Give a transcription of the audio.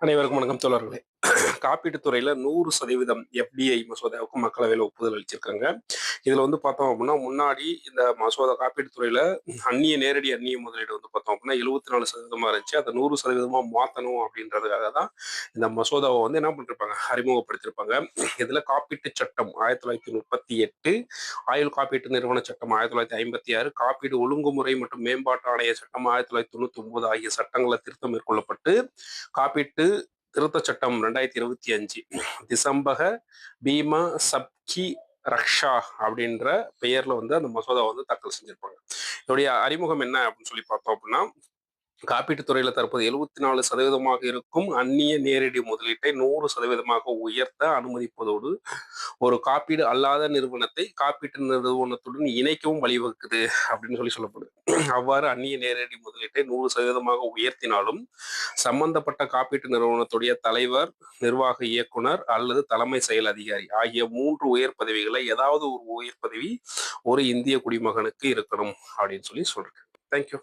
அனைவருக்கும் வணக்கம் தோழர்களே. காப்பீட்டுத் துறையில 100% எஃப்டிஐ மசோதாவுக்கு மக்களவையில ஒப்புதல் அளிச்சிருக்காங்க. இதுல பார்த்தோம் அப்படின்னா, முன்னாடி இந்த மசோதா காப்பீட்டுத் துறையில நேரடி அந்நிய முதலீடு பார்த்தோம் அப்படின்னா 74% இருந்துச்சு. அத 100% மாத்தணும் அப்படின்றதுக்காக தான் இந்த மசோதாவ என்ன பண்ணிருப்பாங்க, அறிமுகப்படுத்தியிருப்பாங்க. இதுல காப்பீட்டுச் சட்டம் 1938, ஆயுள் காப்பீட்டு நிறுவன சட்டம் 1956, காப்பீடு ஒழுங்குமுறை மற்றும் மேம்பாட்டு ஆணைய சட்டம் 1999 ஆகிய சட்டங்கள திருத்தம் மேற்கொள்ளப்பட்டு, காப்பீட்டு திருத்தச் சட்டம் 2025 திசம்பக பீமா சப்கி ரக்ஷா அப்படின்ற பெயர்ல அந்த மசோதா தாக்கல் செஞ்சிருப்பாங்க. இதோடைய அறிமுகம் என்ன அப்படின்னு சொல்லி பார்த்தோம் அப்படின்னா, காப்பீட்டுத் துறையில தற்போது 74% இருக்கும் அந்நிய நேரடி முதலீட்டை 100% உயர்த்த அனுமதிப்பதோடு, ஒரு காப்பீடு அல்லாத நிறுவனத்தை காப்பீட்டு நிறுவனத்துடன் இணைக்கவும் வழிவகுக்குது அப்படின்னு சொல்லப்படுது. அவ்வாறு அந்நிய நேரடி முதலீட்டை 100% உயர்த்தினாலும், சம்பந்தப்பட்ட காப்பீட்டு நிறுவனத்துடைய தலைவர், நிர்வாக இயக்குனர் அல்லது தலைமை செயல் அதிகாரி ஆகிய 3 உயர் பதவிகளை ஏதாவது ஒரு உயர் பதவி ஒரு இந்திய குடிமகனுக்கு இருக்கணும் அப்படின்னு சொல்றாங்க. தேங்க்யூ.